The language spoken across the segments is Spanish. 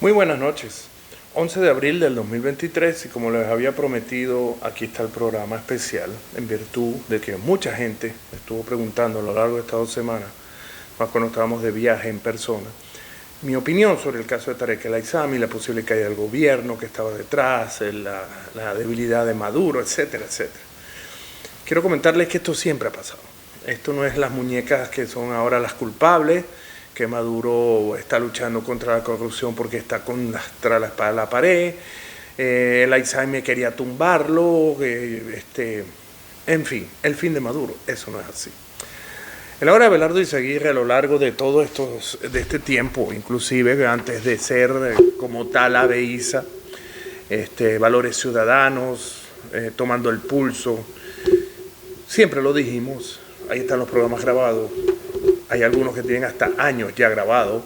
Muy buenas noches. 11 de abril del 2023 y como les había prometido, aquí está el programa especial en virtud de que mucha gente me estuvo preguntando a lo largo de estas 2 semanas, más cuando estábamos de viaje en persona, mi opinión sobre el caso de Tarek El Aissami, la posible caída del gobierno que estaba detrás, la debilidad de Maduro, etcétera, etcétera. Quiero comentarles que esto siempre ha pasado. Esto no es las muñecas que son ahora las culpables, que Maduro está luchando contra la corrupción porque está contra la espada de la pared, el Aissami quería tumbarlo, en fin, el fin de Maduro, eso no es así. El ahora Abelardo Izaguirre a lo largo de todo de este tiempo, inclusive antes de ser como tal ABISA, Valores Ciudadanos, tomando el pulso, siempre lo dijimos, ahí están los programas grabados, hay algunos que tienen hasta años ya grabados,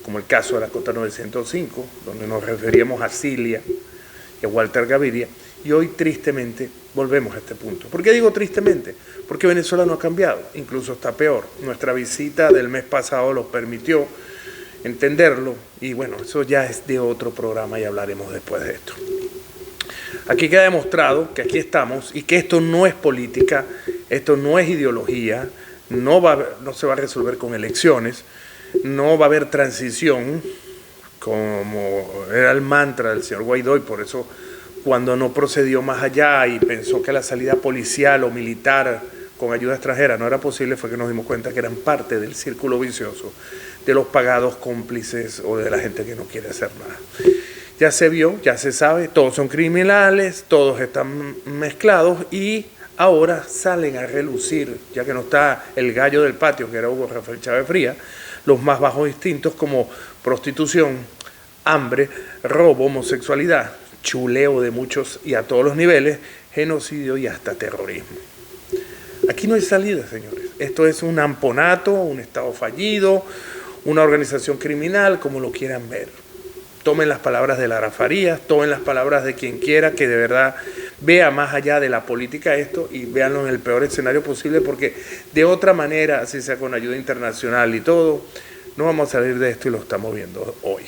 como el caso de la Cota 905, donde nos referíamos a Cilia y a Walter Gaviria, y hoy tristemente volvemos a este punto. ¿Por qué digo tristemente? Porque Venezuela no ha cambiado, incluso está peor. Nuestra visita del mes pasado los permitió entenderlo, y bueno, eso ya es de otro programa y hablaremos después de esto. Aquí queda demostrado que aquí estamos y que esto no es política, esto no es ideología, no se va a resolver con elecciones, no va a haber transición, como era el mantra del señor Guaidó, y por eso cuando no procedió más allá y pensó que la salida policial o militar con ayuda extranjera no era posible, fue que nos dimos cuenta que eran parte del círculo vicioso de los pagados cómplices o de la gente que no quiere hacer nada. Ya se vio, ya se sabe, todos son criminales, todos están mezclados y ahora salen a relucir, ya que no está el gallo del patio, que era Hugo Rafael Chávez Frías, los más bajos instintos como prostitución, hambre, robo, homosexualidad, chuleo de muchos y a todos los niveles, genocidio y hasta terrorismo. Aquí no hay salida, señores. Esto es un amponato, un Estado fallido, una organización criminal, como lo quieran ver. Tomen las palabras de Lara Farías, tomen las palabras de quien quiera que de verdad vea más allá de la política esto y véanlo en el peor escenario posible, porque de otra manera, así sea con ayuda internacional y todo, no vamos a salir de esto y lo estamos viendo hoy.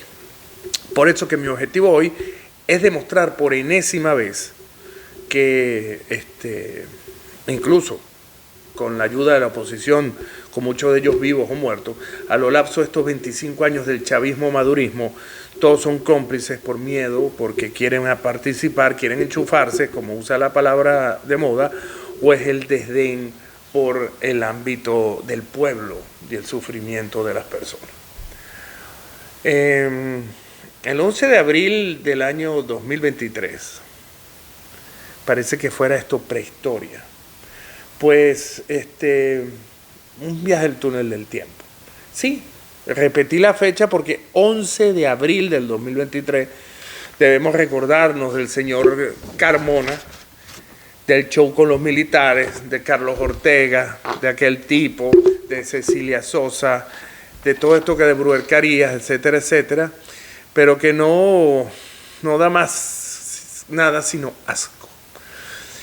Por eso que mi objetivo hoy es demostrar por enésima vez que incluso con la ayuda de la oposición, con muchos de ellos vivos o muertos, a lo lapso de estos 25 años del chavismo-madurismo, todos son cómplices por miedo, porque quieren participar, quieren enchufarse, como usa la palabra de moda, o es el desdén por el ámbito del pueblo y el sufrimiento de las personas. El 11 de abril del año 2023, parece que fuera esto prehistoria, pues un viaje al túnel del tiempo. Sí, repetí la fecha porque 11 de abril del 2023 debemos recordarnos del señor Carmona, del show con los militares, de Carlos Ortega, de aquel tipo, de Cecilia Sosa, de todo esto que de Bruer Carías, etcétera, etcétera, pero que no da más nada sino asco.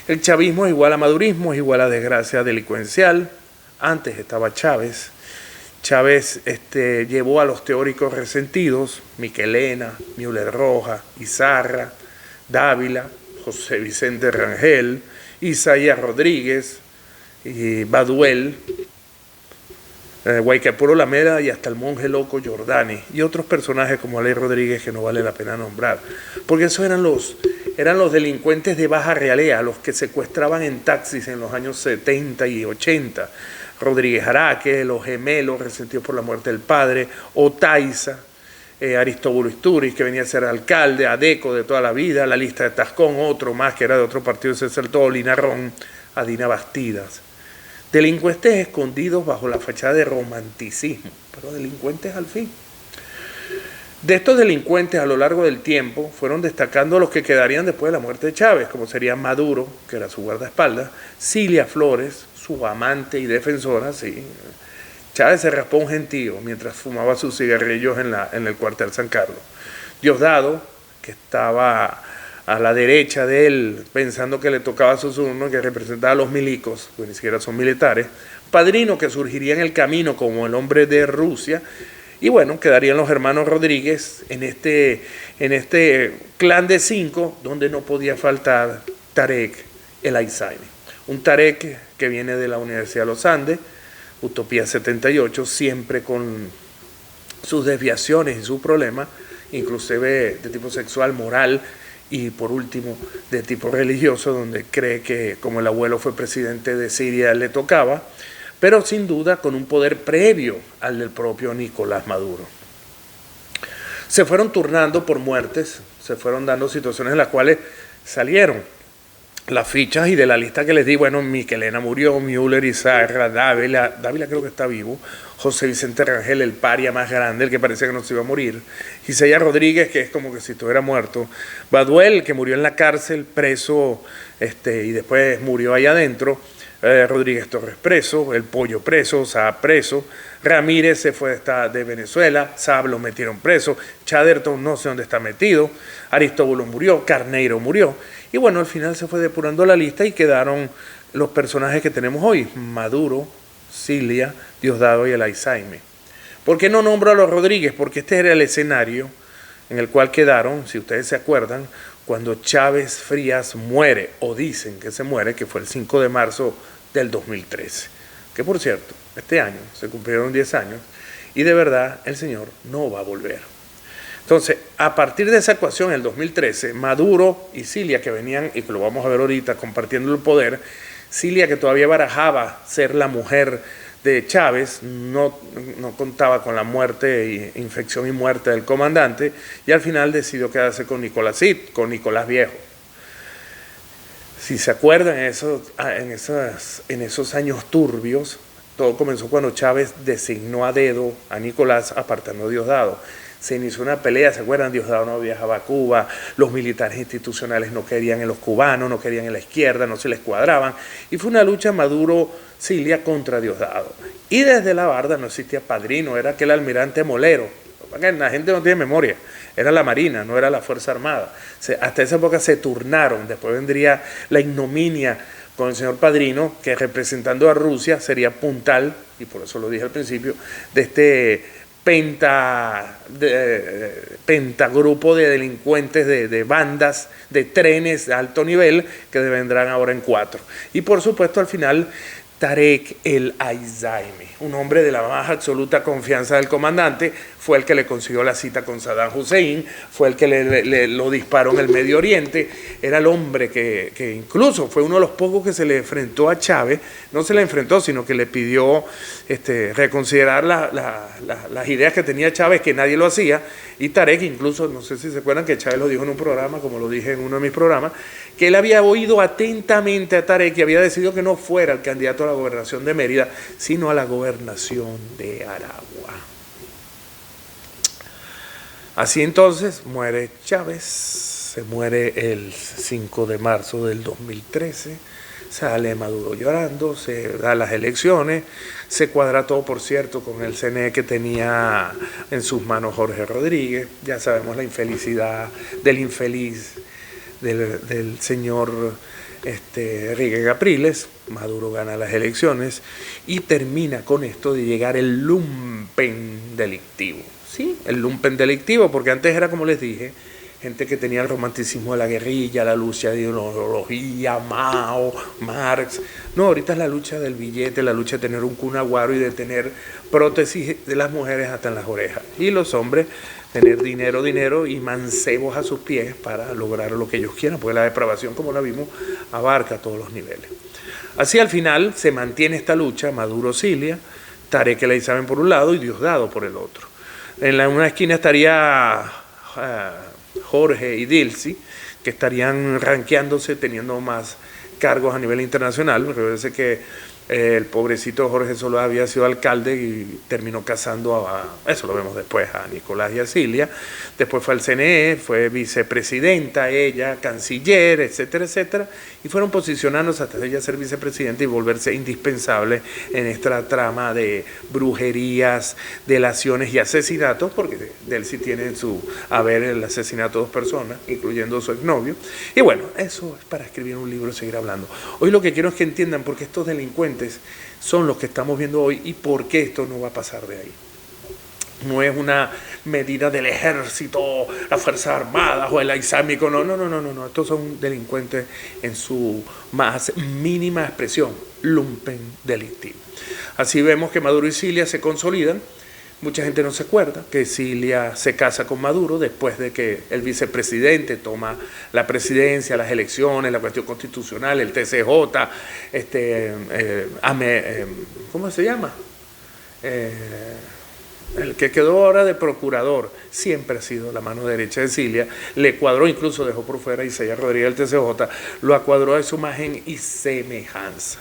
El chavismo es igual a madurismo, es igual a desgracia delincuencial. Antes estaba Chávez. Chávez llevó a los teóricos resentidos, Miquelena, Müller Rojas, Izarra, Dávila, José Vicente Rangel, Isaías Rodríguez, Baduel, Guaycapuro Lameda y hasta el monje loco Giordani y otros personajes como Aley Rodríguez que no vale la pena nombrar, porque esos eran los delincuentes de baja realea, los que secuestraban en taxis en los años 70 y 80, Rodríguez Araque, los gemelos resentidos por la muerte del padre, Otaiza, Aristóbulo Isturiz, que venía a ser alcalde, Adeco de toda la vida, la lista de Tascón, otro más que era de otro partido, se saltó, Linarrón, Adina Bastidas. Delincuentes escondidos bajo la fachada de romanticismo, pero delincuentes al fin. De estos delincuentes a lo largo del tiempo fueron destacando los que quedarían después de la muerte de Chávez, como sería Maduro, que era su guardaespaldas, Cilia Flores, su amante y defensora, sí. Chávez se raspó un gentío mientras fumaba sus cigarrillos en el cuartel San Carlos. Diosdado, que estaba a la derecha de él, pensando que le tocaba a Susurno, que representaba a los milicos, que ni siquiera son militares. Padrino, que surgiría en el camino como el hombre de Rusia, Y bueno, quedarían los hermanos Rodríguez en este clan de 5, donde no podía faltar Tarek El Aizami. Un Tarek que viene de la Universidad de los Andes, Utopía 78, siempre con sus desviaciones y sus problemas, inclusive de tipo sexual, moral, y por último de tipo religioso, donde cree que como el abuelo fue presidente de Siria le tocaba, pero sin duda con un poder previo al del propio Nicolás Maduro. Se fueron turnando por muertes, se fueron dando situaciones en las cuales salieron las fichas, y de la lista que les di, bueno, Miquelena murió, Müller, Izarra, Dávila creo que está vivo, José Vicente Rangel, el paria más grande, el que parecía que no se iba a morir, Gisella Rodríguez, que es como que si estuviera muerto, Baduel, que murió en la cárcel, preso, y después murió ahí adentro, Rodríguez Torres preso, el Pollo preso, Saab preso, Ramírez se fue de Venezuela, Saab lo metieron preso, Chaderton no sé dónde está metido, Aristóbulo murió, Carneiro murió, y bueno, al final se fue depurando la lista y quedaron los personajes que tenemos hoy, Maduro, Cilia, Diosdado y el Aizami. ¿Por qué no nombro a los Rodríguez? Porque este era el escenario en el cual quedaron, si ustedes se acuerdan, cuando Chávez Frías muere, o dicen que se muere, que fue el 5 de marzo del 2013. Que por cierto, este año se cumplieron 10 años y de verdad el señor no va a volver. Entonces, a partir de esa ecuación, en el 2013, Maduro y Cilia, que venían, y que lo vamos a ver ahorita, compartiendo el poder, Cilia, que todavía barajaba ser la mujer de Chávez, no contaba con la muerte, infección y muerte del comandante, y al final decidió quedarse con Nicolás Viejo. Si se acuerdan, en esos años turbios, todo comenzó cuando Chávez designó a dedo a Nicolás apartando a Diosdado. Se inició una pelea, ¿se acuerdan? Diosdado no viajaba a Cuba, los militares institucionales no querían en los cubanos, no querían en la izquierda, no se les cuadraban, y fue una lucha Maduro-Cilia contra Diosdado. Y desde la barda no existía padrino, era aquel almirante Molero. La gente no tiene memoria, era la Marina, no era la Fuerza Armada. Hasta esa época se turnaron, después vendría la ignominia con el señor Padrino, que representando a Rusia sería puntal, y por eso lo dije al principio, de este pentagrupo de delincuentes, de bandas, de trenes de alto nivel, que vendrán ahora en 4. Y por supuesto al final Tarek El Aizami, un hombre de la más absoluta confianza del comandante, fue el que le consiguió la cita con Saddam Hussein, fue el que lo disparó en el Medio Oriente, era el hombre que incluso fue uno de los pocos que se le enfrentó a Chávez, no se le enfrentó, sino que le pidió reconsiderar las ideas que tenía Chávez, que nadie lo hacía, y Tarek incluso, no sé si se acuerdan que Chávez lo dijo en un programa, como lo dije en uno de mis programas, que él había oído atentamente a Tarek y había decidido que no fuera el candidato a la gobernación de Mérida, sino a la gobernación de Aragua. Así entonces muere Chávez, se muere el 5 de marzo del 2013, sale Maduro llorando, se da las elecciones, se cuadra todo, por cierto, con el CNE que tenía en sus manos Jorge Rodríguez, ya sabemos la infelicidad del infeliz del señor Enrique Capriles. Maduro gana las elecciones y termina con esto de llegar el lumpen delictivo. Sí, el lumpen delictivo, porque antes era, como les dije, gente que tenía el romanticismo de la guerrilla, la lucha de ideología, Mao, Marx. No, ahorita es la lucha del billete, la lucha de tener un cunaguaro y de tener prótesis de las mujeres hasta en las orejas. Y los hombres tener dinero y mancebos a sus pies para lograr lo que ellos quieran, porque la depravación, como la vimos, abarca todos los niveles. Así al final se mantiene esta lucha, Maduro-Cilia, Tarek El Aizami por un lado y Diosdado por el otro. En una esquina estaría Jorge y Dilsi, que estarían ranqueándose, teniendo más cargos a nivel internacional. Recuerden que el pobrecito Jorge solo había sido alcalde y terminó casando eso lo vemos después, a Nicolás y a Cilia. Después fue al CNE, fue vicepresidenta ella, canciller, etcétera, etcétera, y fueron posicionándose hasta ella ser vicepresidenta y volverse indispensable en esta trama de brujerías, delaciones y asesinatos, porque de él sí tiene en su haber el asesinato de 2 personas, incluyendo su exnovio. Y bueno, eso es para escribir un libro y seguir hablando. Hoy lo que quiero es que entiendan por qué estos delincuentes son los que estamos viendo hoy y por qué esto no va a pasar de ahí. No es una medida del ejército, las Fuerzas Armadas o el Islámico. No. Estos son delincuentes en su más mínima expresión, lumpen delictivo. Así vemos que Maduro y Cilia se consolidan. Mucha gente no se acuerda que Cilia se casa con Maduro después de que el vicepresidente toma la presidencia, las elecciones, la cuestión constitucional, el TCJ, ¿cómo se llama? El que quedó ahora de procurador siempre ha sido la mano derecha de Cilia, le cuadró, incluso dejó por fuera a Isaías Rodríguez del TCJ, lo cuadró a su imagen y semejanza.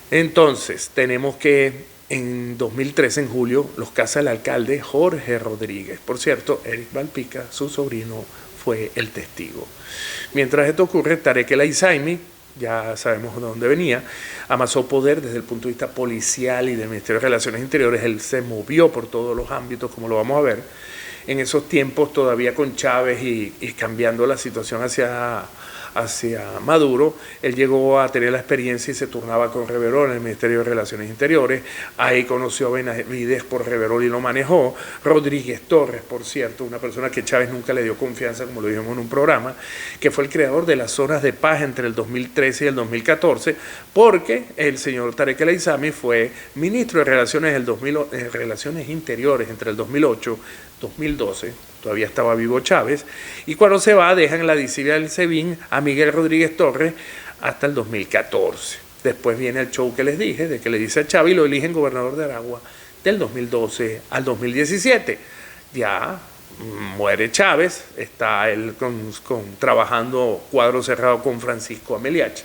Entonces, tenemos que en 2013, en julio, los casa el alcalde Jorge Rodríguez. Por cierto, Eric Valpica, su sobrino, fue el testigo. Mientras esto ocurre, Tarek El Aizami, ya sabemos de dónde venía, amasó poder desde el punto de vista policial y del Ministerio de Relaciones Interiores. Él se movió por todos los ámbitos, como lo vamos a ver. En esos tiempos, todavía con Chávez y cambiando la situación hacia Maduro, él llegó a tener la experiencia y se turnaba con Reverol en el Ministerio de Relaciones Interiores. Ahí conoció a Benavides por Reverol y lo manejó. Rodríguez Torres, por cierto, una persona que Chávez nunca le dio confianza, como lo dijimos en un programa, que fue el creador de las zonas de paz entre el 2013 y el 2014, porque el señor Tarek El Aizami fue ministro de Relaciones Interiores entre el 2008 y 2012. Todavía estaba vivo Chávez, y cuando se va dejan la disidia del SEBIN a Miguel Rodríguez Torres hasta el 2014. Después viene el show que les dije, de que le dice a Chávez y lo eligen gobernador de Aragua del 2012 al 2017. Ya muere Chávez, está él trabajando cuadro cerrado con Francisco Ameliach,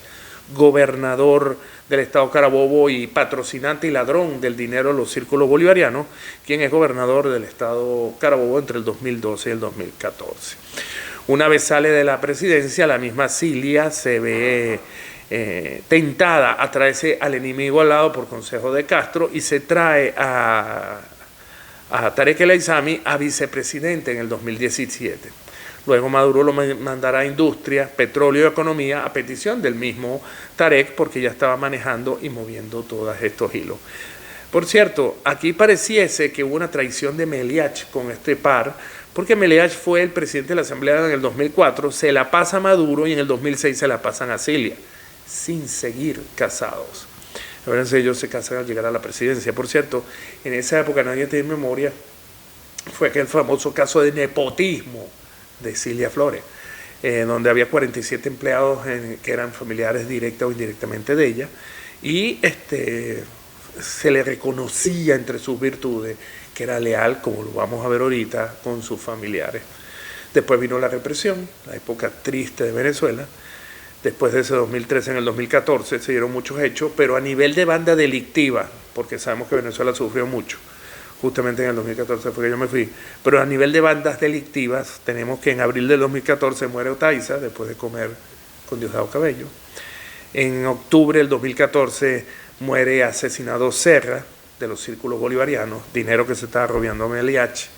gobernador del estado Carabobo y patrocinante y ladrón del dinero de los círculos bolivarianos, quien es gobernador del estado Carabobo entre el 2012 y el 2014. Una vez sale de la presidencia, la misma Cilia se ve tentada a traerse al enemigo al lado por consejo de Castro y se trae a Tarek El Aizami a vicepresidente en el 2017. Luego Maduro lo mandará a Industria, Petróleo y Economía a petición del mismo Tarek, porque ya estaba manejando y moviendo todos estos hilos. Por cierto, aquí pareciese que hubo una traición de Meliach con este par, porque Meliach fue el presidente de la Asamblea en el 2004, se la pasa a Maduro y en el 2006 se la pasan a Cilia, sin seguir casados. Acuérdense, ellos se casan al llegar a la presidencia. Por cierto, en esa época, nadie tiene memoria, fue aquel famoso caso de nepotismo de Cilia Flores, donde había 47 empleados que eran familiares directa o indirectamente de ella, y se le reconocía entre sus virtudes que era leal, como lo vamos a ver ahorita, con sus familiares. Después vino la represión, la época triste de Venezuela. Después de ese 2013, en el 2014, se dieron muchos hechos, pero a nivel de banda delictiva, porque sabemos que Venezuela sufrió mucho. Justamente en el 2014 fue que yo me fui. Pero a nivel de bandas delictivas, tenemos que en abril del 2014 muere Otaiza, después de comer con Diosdado Cabello. En octubre del 2014 muere asesinado Serra, de los círculos bolivarianos, dinero que se estaba rodeando a Meliach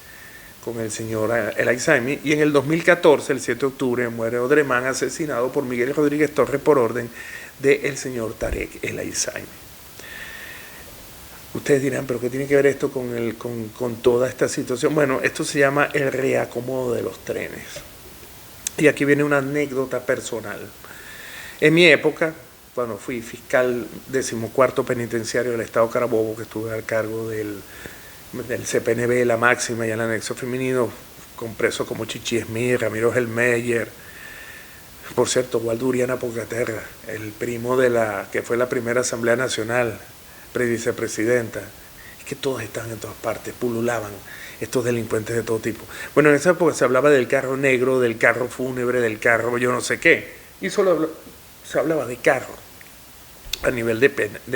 con el señor El Aizami. Y en el 2014, el 7 de octubre, muere Odremán, asesinado por Miguel Rodríguez Torres por orden del señor Tarek El Aizami. Ustedes dirán, ¿pero qué tiene que ver esto con toda esta situación? Bueno, esto se llama el reacomodo de los trenes. Y aquí viene una anécdota personal. En mi época, cuando fui fiscal 14º penitenciario del estado Carabobo, que estuve al cargo del CPNB, la máxima y el anexo femenino, con presos como Chichi Smith, Ramiro Gelmeyer, por cierto, Waldo Uriana Pocaterra, el primo de que fue la primera Asamblea Nacional, vicepresidenta, es que todos estaban en todas partes, pululaban estos delincuentes de todo tipo. Bueno, en esa época se hablaba del carro negro, del carro fúnebre, del carro yo no sé qué, y solo se hablaba de carro a nivel de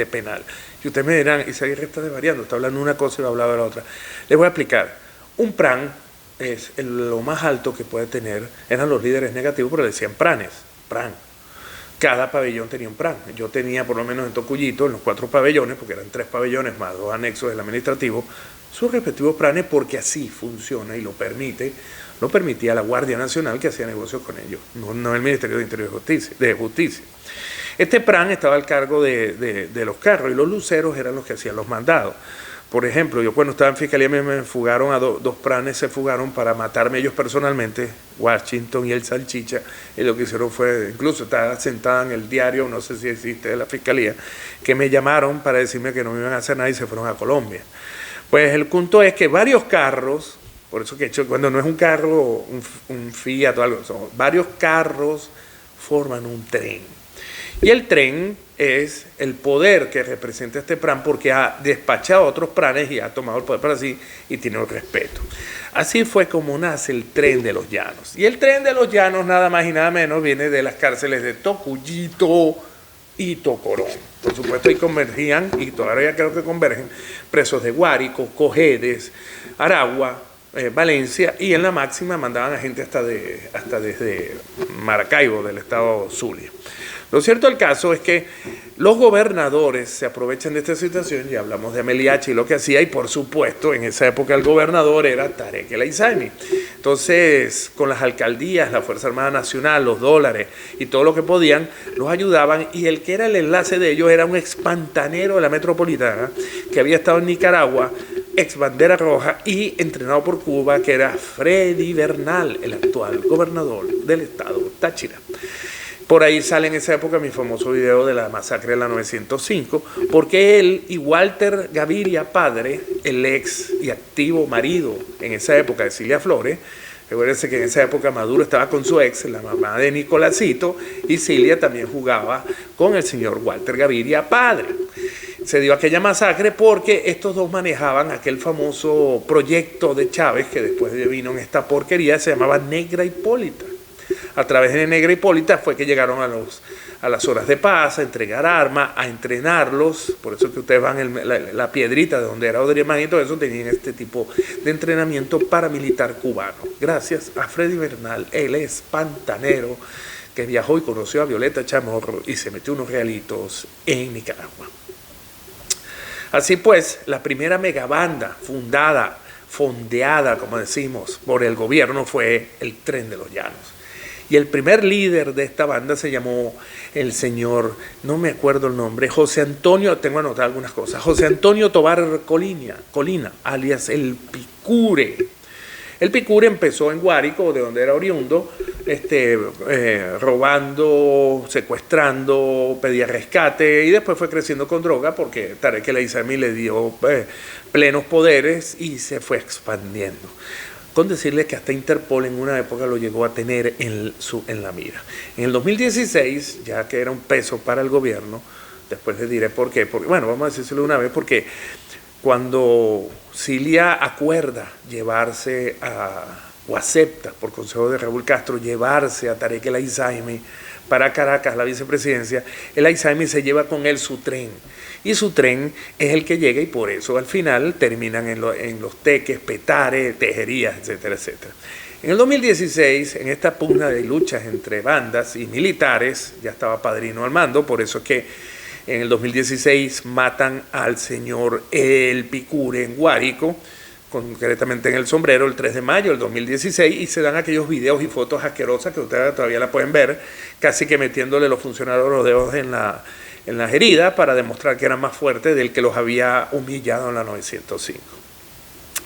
penal. Y ustedes me dirán, Isaías está desvariando, está hablando una cosa y va a hablar de la otra. Les voy a explicar. Un PRAN es lo más alto que puede tener, eran los líderes negativos, pero le decían PRANes, PRAN. Cada pabellón tenía un PRAN. Yo tenía, por lo menos en Tocuyito, en los 4 pabellones, porque eran 3 pabellones más 2 anexos del administrativo, sus respectivos PRANes, porque así funciona y lo permitía la Guardia Nacional, que hacía negocios con ellos, no el Ministerio de Interior de Justicia. Este PRAN estaba al cargo de los carros, y los luceros eran los que hacían los mandados. Por ejemplo, yo cuando estaba en fiscalía me fugaron a dos pranes, se fugaron para matarme ellos personalmente, Washington y el Salchicha, y lo que hicieron fue, incluso estaba sentada en el diario, no sé si existe, de la fiscalía, que me llamaron para decirme que no me iban a hacer nada y se fueron a Colombia. Pues el punto es que varios carros, por eso que cuando no es un carro, un Fiat o algo, son varios carros forman un tren. Y el tren es el poder que representa este plan porque ha despachado a otros planes y ha tomado el poder para sí y tiene el respeto. Así fue como nace el Tren de los Llanos. Y el Tren de los Llanos nada más y nada menos viene de las cárceles de Tocuyito y Tocorón. Por supuesto ahí convergían, y todavía creo que convergen, presos de Guárico, Cojedes, Aragua, Valencia, y en la máxima mandaban a gente hasta desde Maracaibo, del estado Zulia. Lo cierto del caso es que los gobernadores se aprovechan de esta situación, y hablamos de Ameliachi y lo que hacía, y por supuesto en esa época el gobernador era Tarek El Aizami. Entonces con las alcaldías, la Fuerza Armada Nacional, los dólares y todo lo que podían, los ayudaban, y el que era el enlace de ellos era un ex pantanero de la metropolitana que había estado en Nicaragua, ex bandera roja y entrenado por Cuba, que era Freddy Bernal, el actual gobernador del estado Táchira. Por ahí sale en esa época mi famoso video de la masacre de la 905, porque él y Walter Gaviria, padre, el ex y activo marido en esa época de Cilia Flores, recuérdense que en esa época Maduro estaba con su ex, la mamá de Nicolásito, y Cilia también jugaba con el señor Walter Gaviria, padre. Se dio aquella masacre porque estos dos manejaban aquel famoso proyecto de Chávez, que después vino en esta porquería, se llamaba Negra Hipólita. A través de Negra Hipólita fue que llegaron a las horas de paz, a entregar armas, a entrenarlos. Por eso que ustedes van en la piedrita de donde era Odriemán y todo eso, tenían este tipo de entrenamiento paramilitar cubano. Gracias a Freddy Bernal, él es pantanero, que viajó y conoció a Violeta Chamorro y se metió unos realitos en Nicaragua. Así pues, la primera megabanda fondeada, como decimos, por el gobierno fue el Tren de los Llanos. Y el primer líder de esta banda se llamó el señor, no me acuerdo el nombre, José Antonio, tengo anotadas algunas cosas, José Antonio Tobar Colina, alias El Picure. El Picure empezó en Guárico, de donde era oriundo, robando, secuestrando, pedía rescate, y después fue creciendo con droga porque Tarek El Aizami le dio plenos poderes y se fue expandiendo. Con decirles que hasta Interpol en una época lo llegó a tener en la mira. En el 2016, ya que era un peso para el gobierno, después les diré por qué, porque, bueno, vamos a decírselo una vez, porque cuando Cilia acuerda llevarse o acepta por consejo de Raúl Castro llevarse a Tarek El Aizami para Caracas, la vicepresidencia, El Aizami se lleva con él su tren. Y su tren es el que llega, y por eso al final terminan en los Teques, Petare, Tejerías, etcétera, etcétera. En el 2016, en esta pugna de luchas entre bandas y militares, ya estaba Padrino al mando, por eso es que en el 2016 matan al señor El Picure en Guárico, concretamente en El Sombrero, el 3 de mayo del 2016, y se dan aquellos videos y fotos asquerosas que ustedes todavía la pueden ver, casi que metiéndole los funcionarios los dedos en las heridas para demostrar que eran más fuertes del que los había humillado en la 905.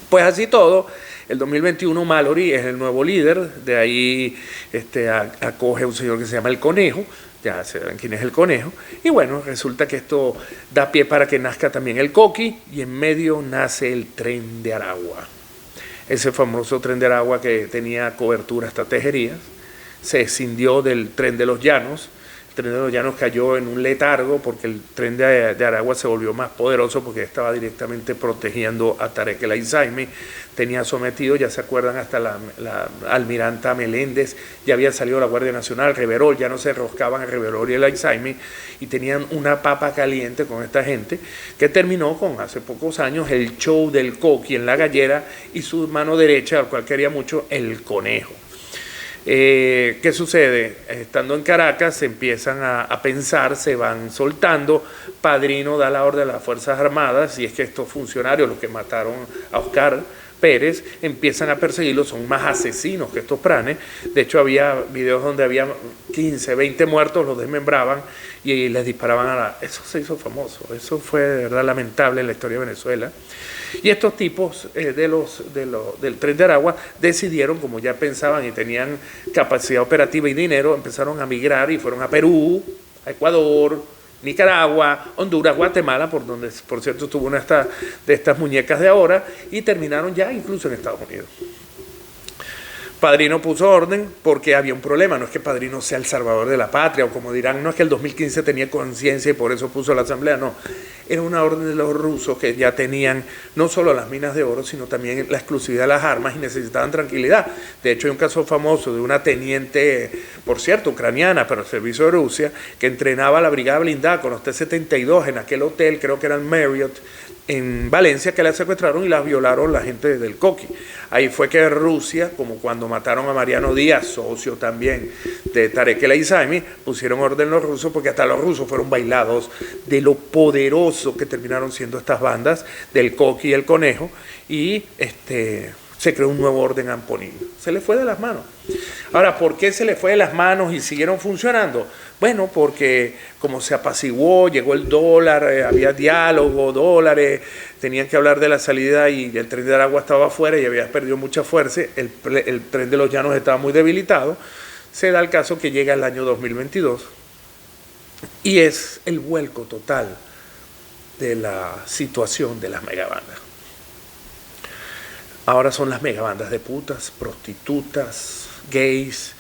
Pues así todo, el 2021 Mallory es el nuevo líder, de ahí acoge a un señor que se llama El Conejo, ya se verán quién es El Conejo, y bueno, resulta que esto da pie para que nazca también el Coqui, y en medio nace el Tren de Aragua. Ese famoso Tren de Aragua que tenía cobertura hasta Tejerías, se escindió del Tren de los Llanos. El Tren de los Llanos cayó en un letargo porque el Tren de Aragua se volvió más poderoso porque estaba directamente protegiendo a Tarek El Aizami. Tenía sometido, ya se acuerdan, hasta la almiranta Meléndez, ya había salido la Guardia Nacional, Reverol, ya no se enroscaban a Reverol y El Aizami, y tenían una papa caliente con esta gente, que terminó con, hace pocos años, el show del Coqui en la gallera y su mano derecha, al cual quería mucho, El Conejo. ¿Qué sucede? Estando en Caracas se empiezan a pensar, se van soltando. Padrino da la orden a las Fuerzas Armadas, y es que estos funcionarios, los que mataron a Oscar Pérez, empiezan a perseguirlos, son más asesinos que estos pranes. De hecho, había videos donde había 15, 20 muertos, los desmembraban y les disparaban a la... Eso se hizo famoso, eso fue de verdad lamentable en la historia de Venezuela. Y estos tipos del Tren de Aragua decidieron, como ya pensaban y tenían capacidad operativa y dinero, empezaron a migrar y fueron a Perú, a Ecuador, Nicaragua, Honduras, Guatemala, por donde, por cierto, estuvo una de estas muñecas de ahora, y terminaron ya incluso en Estados Unidos. Padrino puso orden porque había un problema, no es que Padrino sea el salvador de la patria, o como dirán, no es que el 2015 tenía conciencia y por eso puso la asamblea, no. Era una orden de los rusos que ya tenían no solo las minas de oro, sino también la exclusividad de las armas y necesitaban tranquilidad. De hecho, hay un caso famoso de una teniente, por cierto, ucraniana, pero al servicio de Rusia, que entrenaba a la brigada blindada con los T-72 en aquel hotel, creo que era el Marriott, en Valencia, que la secuestraron y la violaron la gente del Coqui. Ahí fue que Rusia, como cuando mataron a Mariano Díaz, socio también de Tarek El Aizami, pusieron orden los rusos, porque hasta los rusos fueron bailados de lo poderoso que terminaron siendo estas bandas del Coqui y el Conejo, y se creó un nuevo orden amponino. Se le fue de las manos. Ahora, ¿por qué se le fue de las manos y siguieron funcionando? Bueno, porque como se apaciguó, llegó el dólar, había diálogo, dólares, tenían que hablar de la salida y el Tren de Aragua estaba afuera y había perdido mucha fuerza, el Tren de los Llanos estaba muy debilitado. Se da el caso que llega el año 2022 y es el vuelco total de la situación de las megabandas. Ahora son las megabandas de putas, prostitutas, gays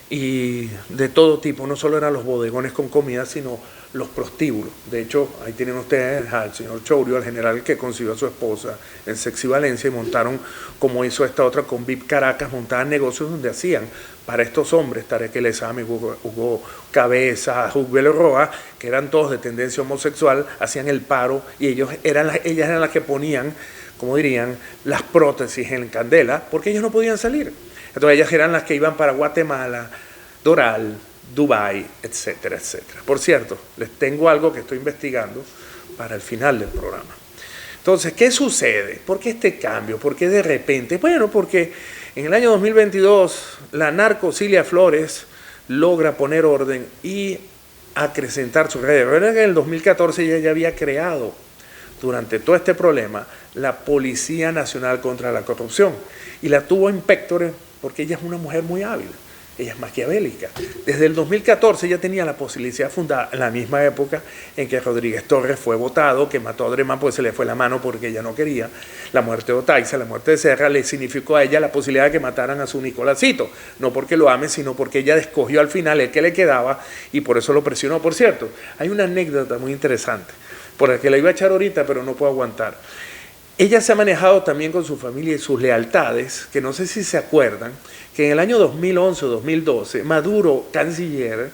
y de todo tipo. No solo eran los bodegones con comida, sino los prostíbulos. De hecho, ahí tienen ustedes al señor Chourio, al general que consiguió a su esposa en Sexy Valencia, y montaron, como hizo esta otra con VIP Caracas, montaban negocios donde hacían para estos hombres, Tarek El Aizami, Hugo Cabeza, Hugo Roa, que eran todos de tendencia homosexual, hacían el paro y ellas eran las que ponían, como dirían, las prótesis en candela, porque ellos no podían salir. Entonces ellas eran las que iban para Guatemala, Doral, Dubái, etcétera, etcétera. Por cierto, les tengo algo que estoy investigando para el final del programa. Entonces, ¿qué sucede? ¿Por qué este cambio? ¿Por qué de repente? Bueno, porque en el año 2022 la narco Cilia Flores logra poner orden y acrecentar su red. Recuerden que en el 2014 ella ya había creado, durante todo este problema, la Policía Nacional contra la Corrupción, y la tuvo en pectore porque ella es una mujer muy hábil, ella es maquiavélica. Desde el 2014 ella tenía la posibilidad de fundar, en la misma época en que Rodríguez Torres fue votado, que mató a Adremán porque se le fue la mano porque ella no quería. La muerte de Otaiza, la muerte de Serra, le significó a ella la posibilidad de que mataran a su Nicolásito, no porque lo ame, sino porque ella escogió al final el que le quedaba y por eso lo presionó. Por cierto, hay una anécdota muy interesante, por la que la iba a echar ahorita, pero no puedo aguantar. Ella se ha manejado también con su familia y sus lealtades, que no sé si se acuerdan, que en el año 2011 o 2012, Maduro, canciller,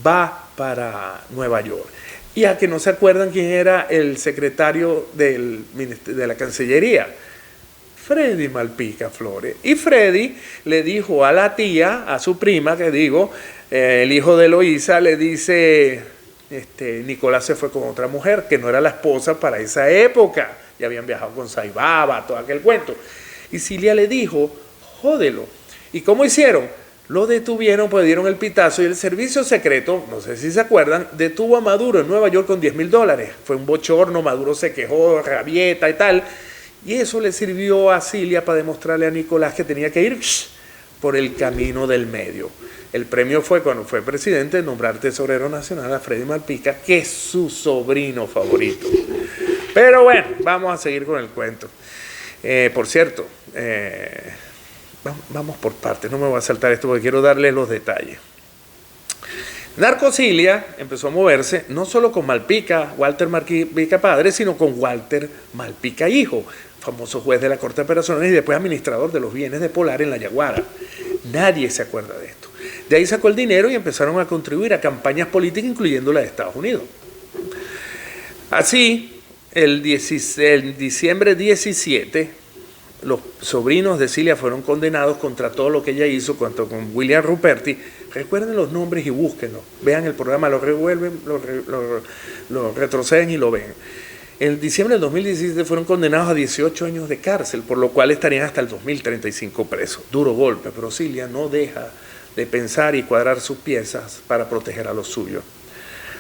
va para Nueva York. Y a que no se acuerdan quién era el secretario de la Cancillería, Freddy Malpica Flores. Y Freddy le dijo a la tía, a su prima, que digo, el hijo de Eloísa, le dice, Nicolás se fue con otra mujer, que no era la esposa para esa época. Ya habían viajado con Saibaba, todo aquel cuento. Y Cilia le dijo, jódelo. ¿Y cómo hicieron? Lo detuvieron, pues dieron el pitazo y el servicio secreto, no sé si se acuerdan, detuvo a Maduro en Nueva York con $10,000. Fue un bochorno, Maduro se quejó, rabieta y tal. Y eso le sirvió a Cilia para demostrarle a Nicolás que tenía que ir por el camino del medio. El premio fue, cuando fue presidente, nombrar tesorero nacional a Freddy Malpica, que es su sobrino favorito. Pero bueno, vamos a seguir con el cuento. Por cierto, vamos por partes, no me voy a saltar esto porque quiero darles los detalles. Narcocilia empezó a moverse no solo con Malpica, Walter Malpica padre, sino con Walter Malpica hijo, famoso juez de la Corte de Apelaciones y después administrador de los bienes de Polar en La Yaguara. Nadie se acuerda de esto. De ahí sacó el dinero y empezaron a contribuir a campañas políticas, incluyendo la de Estados Unidos. Así, el diciembre 17, los sobrinos de Cilia fueron condenados contra todo lo que ella hizo, junto con William Ruperti. Recuerden los nombres y búsquenlos. Vean el programa, lo revuelven, lo retroceden y lo ven. En diciembre del 2017 fueron condenados a 18 años de cárcel, por lo cual estarían hasta el 2035 presos. Duro golpe, pero Cilia no deja de pensar y cuadrar sus piezas para proteger a los suyos.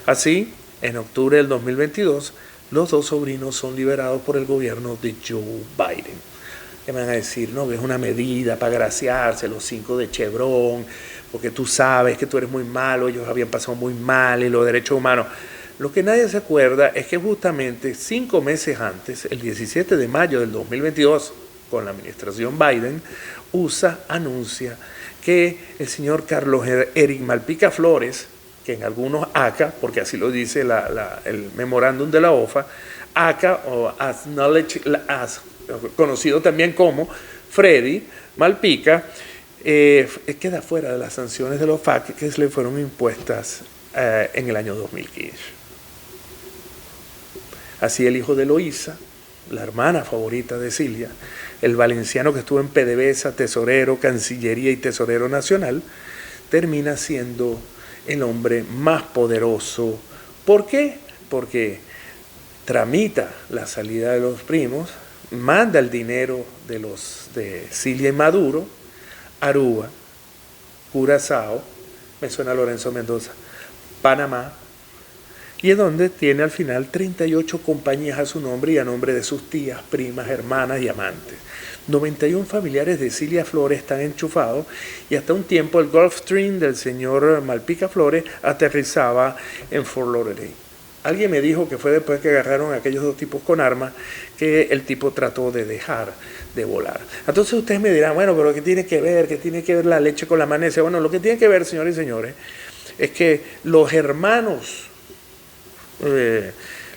Así, en octubre del 2022, los dos sobrinos son liberados por el gobierno de Joe Biden. Que me van a decir, no, que es una medida para agraciarse, los 5 de Chevron, porque tú sabes que tú eres muy malo, ellos habían pasado muy mal y los derechos humanos. Lo que nadie se acuerda es que justamente 5 meses antes, el 17 de mayo del 2022, con la administración Biden, USA anuncia que el señor Carlos Eric Malpica Flores, que en algunos ACA, porque así lo dice el memorándum de la OFA, ACA o conocido también como Freddy Malpica, queda fuera de las sanciones de los FARC que le fueron impuestas en el año 2015. Así el hijo de Eloísa, la hermana favorita de Cilia, el valenciano que estuvo en PDVSA, tesorero, Cancillería y tesorero nacional, termina siendo el hombre más poderoso. ¿Por qué? Porque tramita la salida de los primos, manda el dinero de Cilia y Maduro, Aruba, Curazao, me suena Lorenzo Mendoza, Panamá, y es donde tiene al final 38 compañías a su nombre y a nombre de sus tías, primas, hermanas y amantes. 91 familiares de Cilia Flores están enchufados y hasta un tiempo el Gulfstream del señor Malpica Flores aterrizaba en Fort Lauderdale. Alguien me dijo que fue después que agarraron a aquellos 2 tipos con armas que el tipo trató de dejar de volar. Entonces ustedes me dirán, bueno, pero ¿qué tiene que ver? ¿Qué tiene que ver la leche con la magnesia? Bueno, lo que tiene que ver, señores y señores, es que los hermanos,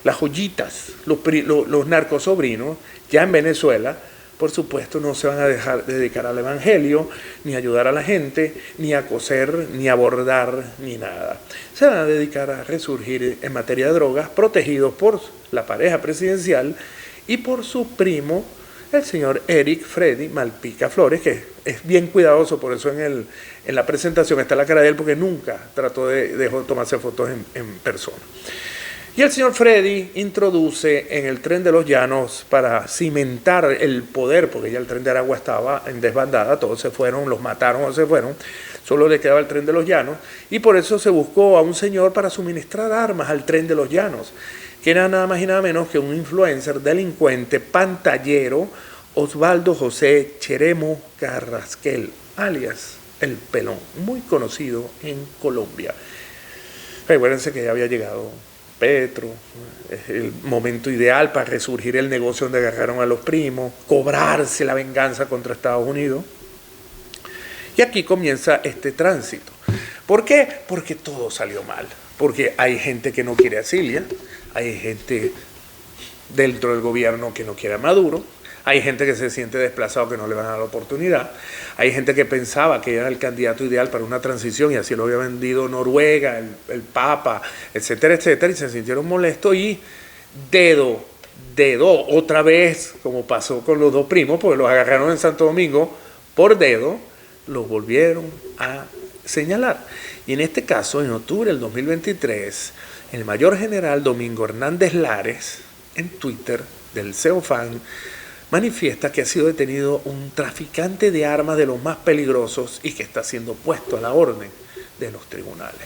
las joyitas, los narcosobrinos, ya en Venezuela, por supuesto, no se van a dejar dedicar al evangelio, ni a ayudar a la gente, ni a coser, ni a bordar, ni nada. Se van a dedicar a resurgir en materia de drogas, protegidos por la pareja presidencial y por su primo, el señor Eric Freddy Malpica Flores, que es bien cuidadoso, por eso en la presentación está la cara de él, porque nunca trató de tomarse fotos en persona. Y el señor Freddy introduce en el Tren de los Llanos, para cimentar el poder, porque ya el Tren de Aragua estaba en desbandada, todos se fueron, los mataron o se fueron, solo le quedaba el Tren de los Llanos, y por eso se buscó a un señor para suministrar armas al Tren de los Llanos, que era nada más y nada menos que un influencer, delincuente, pantallero, Osvaldo José Cheremo Carrasquel, alias El Pelón, muy conocido en Colombia. Recuérdense que ya había llegado Petro, es el momento ideal para resurgir el negocio donde agarraron a los primos, cobrarse la venganza contra Estados Unidos. Y aquí comienza este tránsito. ¿Por qué? Porque todo salió mal. Porque hay gente que no quiere a Cilia, hay gente dentro del gobierno que no quiere a Maduro, hay gente que se siente desplazado, que no le van a dar la oportunidad. Hay gente que pensaba que era el candidato ideal para una transición y así lo había vendido Noruega, el Papa, etcétera, etcétera, y se sintieron molestos y dedo, otra vez, como pasó con los 2 primos, porque los agarraron en Santo Domingo por dedo, los volvieron a señalar. Y en este caso, en octubre del 2023, el mayor general Domingo Hernández Lares, en Twitter, del CEOFAN, manifiesta que ha sido detenido un traficante de armas de los más peligrosos y que está siendo puesto a la orden de los tribunales.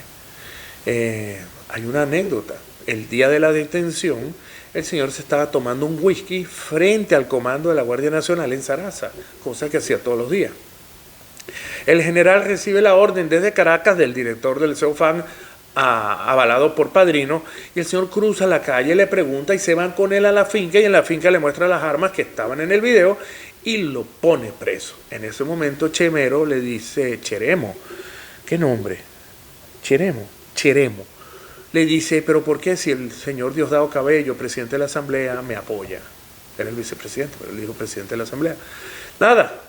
Hay una anécdota. El día de la detención, el señor se estaba tomando un whisky frente al comando de la Guardia Nacional en Sarasa, cosa que hacía todos los días. El general recibe la orden desde Caracas del director del CEOFAN, avalado por Padrino, y el señor cruza la calle, le pregunta y se van con él a la finca, y en la finca le muestra las armas que estaban en el video y lo pone preso. En ese momento Chemero le dice, Cheremo, ¿qué nombre? Cheremo. Le dice, pero ¿por qué si el señor Diosdado Cabello, presidente de la Asamblea, me apoya? Era el vicepresidente, pero él dijo presidente de la Asamblea. Nada.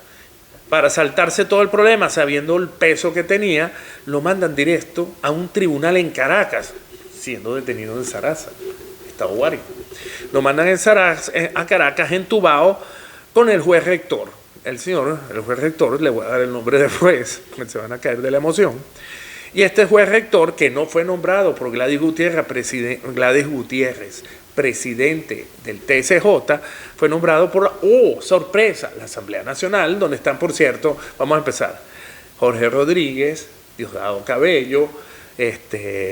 Para saltarse todo el problema, sabiendo el peso que tenía, lo mandan directo a un tribunal en Caracas, siendo detenido en Sarasa, Estado Guárico. Lo mandan a Caracas, entubado, con el juez rector. El juez rector, le voy a dar el nombre del juez, se van a caer de la emoción. Y este juez rector, que no fue nombrado por Gladys Gutiérrez, presidente del TSJ, fue nombrado por, sorpresa, la Asamblea Nacional, donde están, por cierto, vamos a empezar, Jorge Rodríguez, Diosdado Cabello,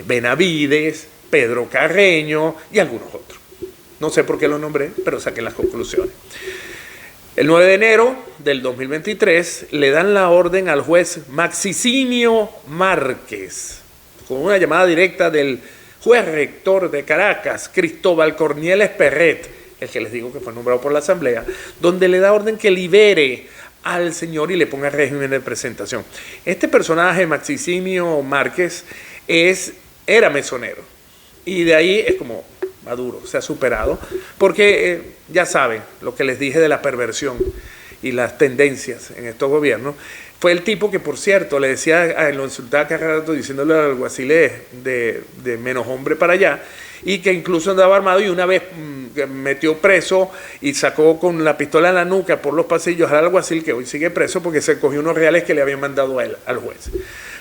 Benavides, Pedro Carreño y algunos otros. No sé por qué los nombré, pero saqué las conclusiones. El 9 de enero del 2023 le dan la orden al juez Maxicinio Márquez, con una llamada directa del juez rector de Caracas, Cristóbal Cornieles Perret, el que les digo que fue nombrado por la Asamblea, donde le da orden que libere al señor y le ponga régimen de presentación. Este personaje, Maxicinio Márquez, era mesonero. Y de ahí es como Maduro, se ha superado, porque ya saben lo que les dije de la perversión y las tendencias en estos gobiernos. Fue el tipo que, por cierto, le decía, lo insultaba cada rato diciéndole al alguacil de menos hombre para allá, y que incluso andaba armado y una vez metió preso y sacó con la pistola en la nuca por los pasillos al alguacil, que hoy sigue preso porque se cogió unos reales que le habían mandado a él, al juez.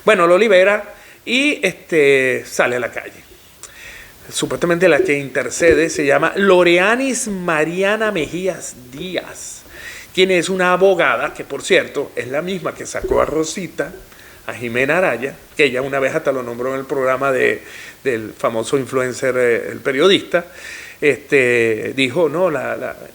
Bueno, lo libera y sale a la calle. Supuestamente la que intercede se llama Loreanis Mariana Mejías Díaz, quien es una abogada que, por cierto, es la misma que sacó a Rosita, a Jimena Araya, que ella una vez hasta lo nombró en el programa del famoso influencer, el periodista. Dijo, no,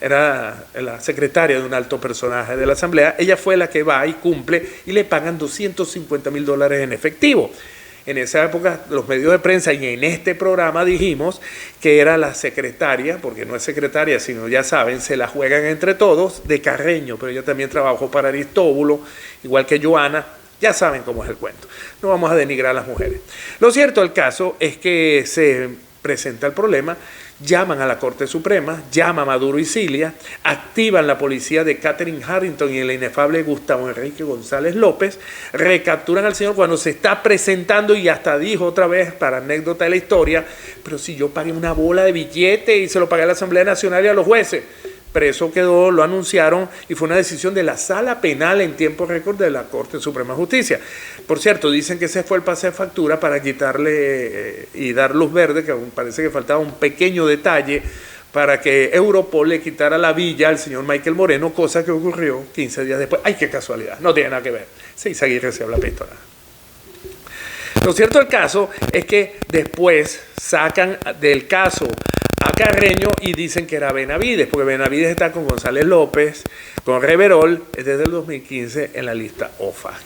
era la secretaria de un alto personaje de la Asamblea. Ella fue la que va y cumple y le pagan $250,000 en efectivo. En esa época los medios de prensa y en este programa dijimos que era la secretaria, porque no es secretaria, sino ya saben, se la juegan entre todos, de Carreño, pero ella también trabajó para Aristóbulo, igual que Joana, ya saben cómo es el cuento. No vamos a denigrar a las mujeres. Lo cierto del caso es que se presenta el problema, llaman a la Corte Suprema, llama a Maduro y Cilia, activan la policía de Catherine Harrington y el inefable Gustavo Enrique González López, recapturan al señor cuando se está presentando y hasta dijo otra vez, para anécdota de la historia, pero si yo pagué una bola de billete y se lo pagué a la Asamblea Nacional y a los jueces. Preso quedó, lo anunciaron y fue una decisión de la Sala Penal en tiempo récord de la Corte Suprema de Justicia. Por cierto, dicen que ese fue el pase de factura para quitarle y dar luz verde, que parece que faltaba un pequeño detalle para que Europol le quitara la villa al señor Michael Moreno, cosa que ocurrió 15 días después. ¡Ay, qué casualidad! No tiene nada que ver. Sí, Izaguirre se habla pistola. Lo cierto del caso es que después sacan del caso a Carreño y dicen que era Benavides, porque Benavides está con González López, con Reverol, desde el 2015 en la lista OFAC.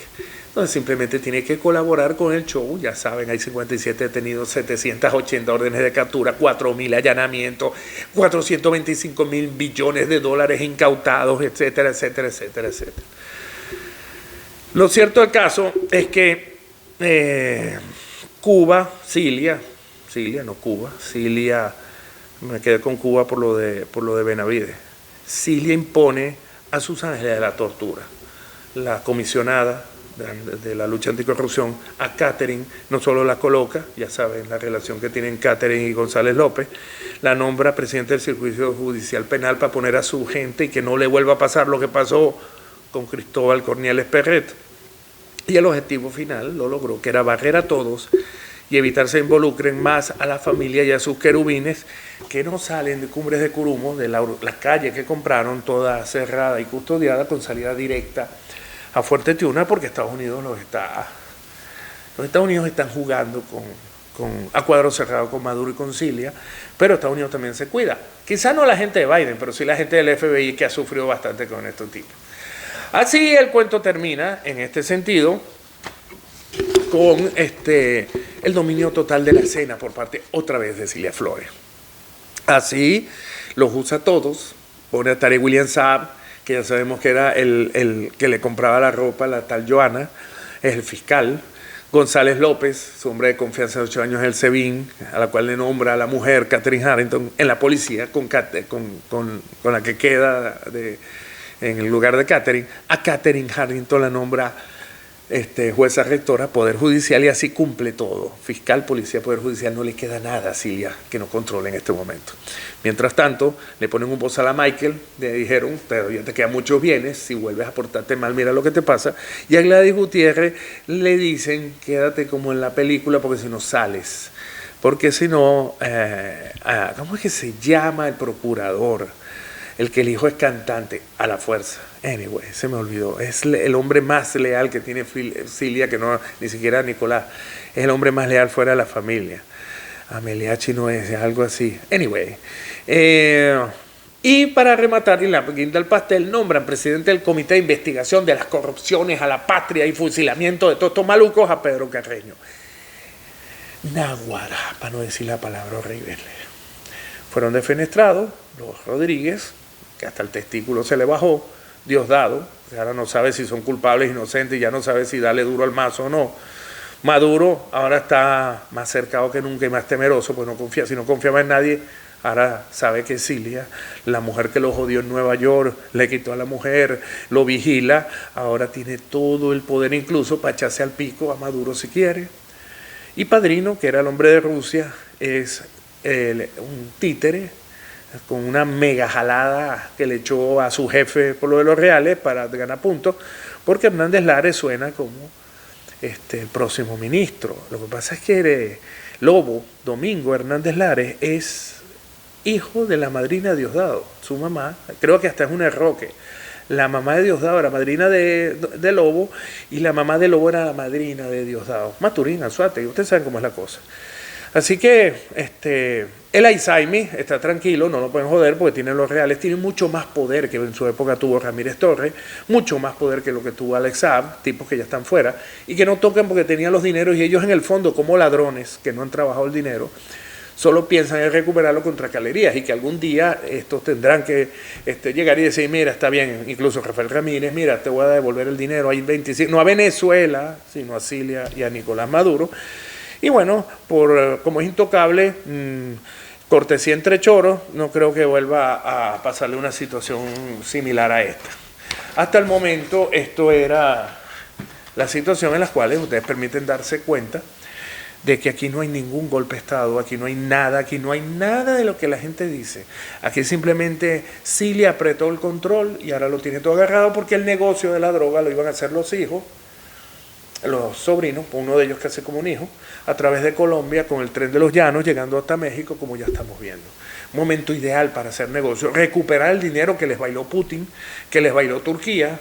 Entonces simplemente tiene que colaborar con el show, ya saben, hay 57 detenidos, 780 órdenes de captura, 4.000 allanamientos, 425.000 billones de dólares incautados, etcétera, etcétera, etcétera, etcétera. Lo cierto del caso es que Cilia, me quedé con Cuba por lo de Benavides. Cilia impone a sus ángeles de la tortura. La comisionada de la lucha anticorrupción, a Catherine, no solo la coloca, ya saben la relación que tienen Catherine y González López, la nombra presidente del Circuito Judicial Penal para poner a su gente y que no le vuelva a pasar lo que pasó con Cristóbal Cornieles Perret. Y el objetivo final lo logró, que era barrer a todos y evitar se involucren más a la familia y a sus querubines que no salen de Cumbres de Curumo, de la calle que compraron, toda cerrada y custodiada con salida directa a Fuerte Tiuna, porque Estados Unidos los Estados Unidos están jugando a cuadro cerrado con Maduro y con Cilia, pero Estados Unidos también se cuida. Quizá no la gente de Biden, pero sí la gente del FBI que ha sufrido bastante con estos tipos. Así el cuento termina en este sentido con el dominio total de la escena por parte otra vez de Cilia Flores. Así los usa todos, pone a Tarek William Saab, que ya sabemos que era el que le compraba la ropa a la tal Joana, es el fiscal. González López, su hombre de confianza de 8 años, el SEBIN, a la cual le nombra a la mujer Catherine Harrington en la policía, con la que queda en el lugar de Catherine. A Catherine Harrington la nombra jueza rectora, Poder Judicial, y así cumple todo. Fiscal, policía, Poder Judicial, no le queda nada a Cilia que no controle en este momento. Mientras tanto, le ponen un bozal a Michael, le dijeron, pero ya te quedan muchos bienes, si vuelves a portarte mal, mira lo que te pasa. Y a Gladys Gutiérrez le dicen, quédate como en la película, porque si no sales. Porque si no, ¿cómo es que se llama el procurador? El que el hijo es cantante, a la fuerza. Anyway, se me olvidó. Es el hombre más leal que tiene Cilia, que no ni siquiera Nicolás. Es el hombre más leal fuera de la familia. Ameliachi no es algo así. Anyway. Y para rematar, y la guinda del pastel, nombran presidente del Comité de Investigación de las Corrupciones a la Patria y Fusilamiento de todos estos malucos a Pedro Carreño. Naguará, para no decir la palabra horrible. Fueron defenestrados los Rodríguez, que hasta el testículo se le bajó, Diosdado, que ahora no sabe si son culpables, inocentes, y ya no sabe si darle duro al mazo o no. Maduro ahora está más cercado que nunca y más temeroso, pues no confía, si no confiaba en nadie, ahora sabe que Cilia, la mujer que lo jodió en Nueva York, le quitó a la mujer, lo vigila, ahora tiene todo el poder incluso para echarse al pico a Maduro si quiere. Y Padrino, que era el hombre de Rusia, es un títere, con una mega jalada que le echó a su jefe por lo de los reales para ganar puntos, porque Hernández Lares suena como el próximo ministro. Lo que pasa es que Lobo, Domingo Hernández Lares, es hijo de la madrina de Diosdado, su mamá, creo que hasta es un erroque. La mamá de Diosdado era madrina de Lobo y la mamá de Lobo era la madrina de Diosdado. Maturín, Anzuate, ustedes saben cómo es la cosa. Así que el Aizaimi está tranquilo, no lo pueden joder porque tiene los reales, tiene mucho más poder que en su época tuvo Ramírez Torres, mucho más poder que lo que tuvo Alex Saab, tipos que ya están fuera, y que no tocan porque tenían los dineros y ellos en el fondo como ladrones que no han trabajado el dinero, solo piensan en recuperarlo contra galerías y que algún día estos tendrán que llegar y decir, mira, está bien, incluso Rafael Ramírez, mira, te voy a devolver el dinero, hay 25, no a Venezuela, sino a Cilia y a Nicolás Maduro. Y bueno, como es intocable, cortesía entre choros, no creo que vuelva a pasarle una situación similar a esta. Hasta el momento, esto era la situación en la cual ustedes permiten darse cuenta de que aquí no hay ningún golpe de Estado, aquí no hay nada de lo que la gente dice. Aquí simplemente Cilia apretó el control y ahora lo tiene todo agarrado porque el negocio de la droga lo iban a hacer los hijos, los sobrinos, uno de ellos casi como un hijo, a través de Colombia con el tren de los llanos, llegando hasta México, como ya estamos viendo. Momento ideal para hacer negocio, recuperar el dinero que les bailó Putin, que les bailó Turquía,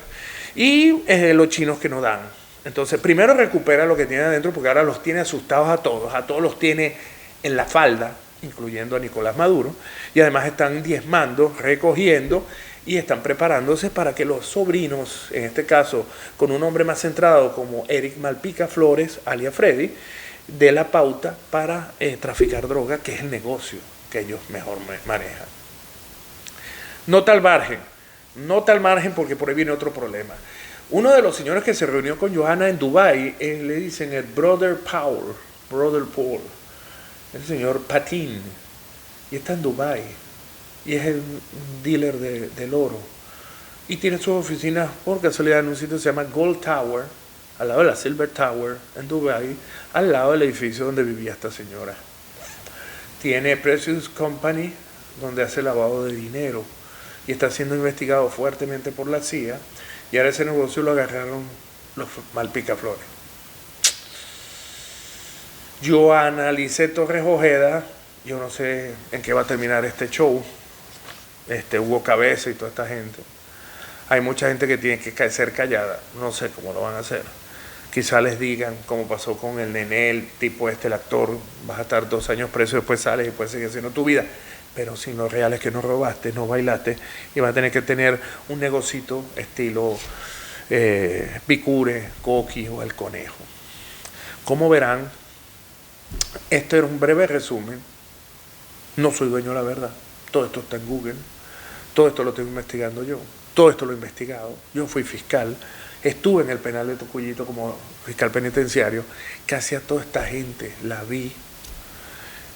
y los chinos que no dan. Entonces, primero recupera lo que tiene adentro, porque ahora los tiene asustados a todos los tiene en la falda, incluyendo a Nicolás Maduro, y además están diezmando, recogiendo, y están preparándose para que los sobrinos, en este caso con un hombre más centrado como Eric Malpica Flores, alias Freddy, dé la pauta para traficar droga, que es el negocio que ellos mejor manejan. Nota al margen porque por ahí viene otro problema. Uno de los señores que se reunió con Johanna en Dubái, le dicen el Brother Paul, el señor Patin, y está en Dubái. Y es el dealer del oro. Y tiene sus oficinas, por casualidad, en un sitio que se llama Gold Tower, al lado de la Silver Tower, en Dubái, al lado del edificio donde vivía esta señora. Tiene Precious Company, donde hace lavado de dinero, y está siendo investigado fuertemente por la CIA, y ahora ese negocio lo agarraron los Malpica Flores. Johanna Lice Torres Ojeda, yo no sé en qué va a terminar este show, Hugo Cabeza y toda esta gente. Hay mucha gente que tiene que ser callada, no sé cómo lo van a hacer. Quizá les digan, como pasó con el Nené, el tipo el actor, vas a estar 2 años preso, después sales y puedes seguir haciendo tu vida. Pero sin los reales que no robaste, no bailaste, y vas a tener que tener un negocito estilo Picure, Coqui o El Conejo. Como verán, este era un breve resumen. No soy dueño de la verdad. Todo esto está en Google. Todo esto lo estoy investigando yo. Todo esto lo he investigado. Yo fui fiscal. Estuve en el penal de Tocuyito como fiscal penitenciario. Casi a toda esta gente la vi.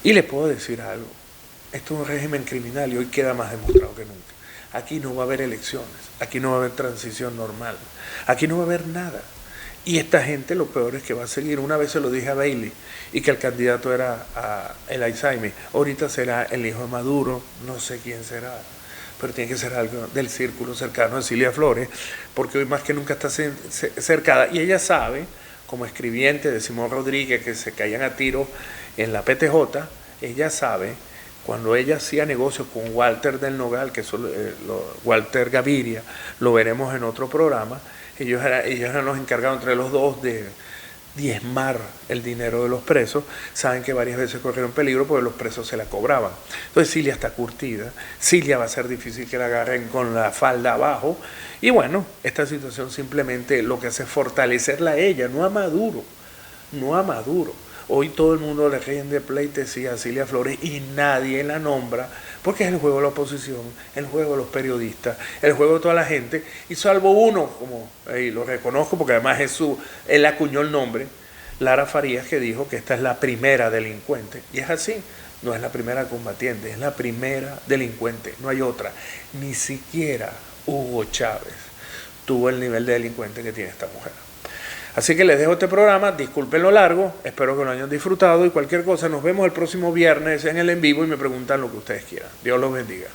Y les puedo decir algo. Esto es un régimen criminal y hoy queda más demostrado que nunca. Aquí no va a haber elecciones. Aquí no va a haber transición normal. Aquí no va a haber nada. Y esta gente, lo peor es que va a seguir. Una vez se lo dije a Bailey, y que el candidato era el Alzheimer. Ahorita será el hijo de Maduro, no sé quién será, pero tiene que ser algo del círculo cercano de Cilia Flores, porque hoy más que nunca está cercada. Y ella sabe, como escribiente de Simón Rodríguez, que se caían a tiro en la PTJ, ella sabe, cuando ella hacía negocios con Walter del Nogal, que es Walter Gaviria, lo veremos en otro programa, ellos eran los encargados entre los dos de diezmar el dinero de los presos. Saben que varias veces corrieron peligro porque los presos se la cobraban. Entonces Cilia está curtida, Cilia va a ser difícil que la agarren con la falda abajo, y bueno, esta situación simplemente lo que hace es fortalecerla a ella, no a Maduro, no a Maduro. Hoy todo el mundo le rinde pleitesía a Cilia Flores y nadie la nombra, porque es el juego de la oposición, el juego de los periodistas, el juego de toda la gente, y salvo uno, como lo reconozco porque además él acuñó el nombre, Lara Farías, que dijo que esta es la primera delincuente, y es así, no es la primera combatiente, es la primera delincuente, no hay otra. Ni siquiera Hugo Chávez tuvo el nivel de delincuente que tiene esta mujer. Así que les dejo este programa, disculpen lo largo, espero que lo hayan disfrutado, y cualquier cosa nos vemos el próximo viernes en el en vivo y me preguntan lo que ustedes quieran. Dios los bendiga.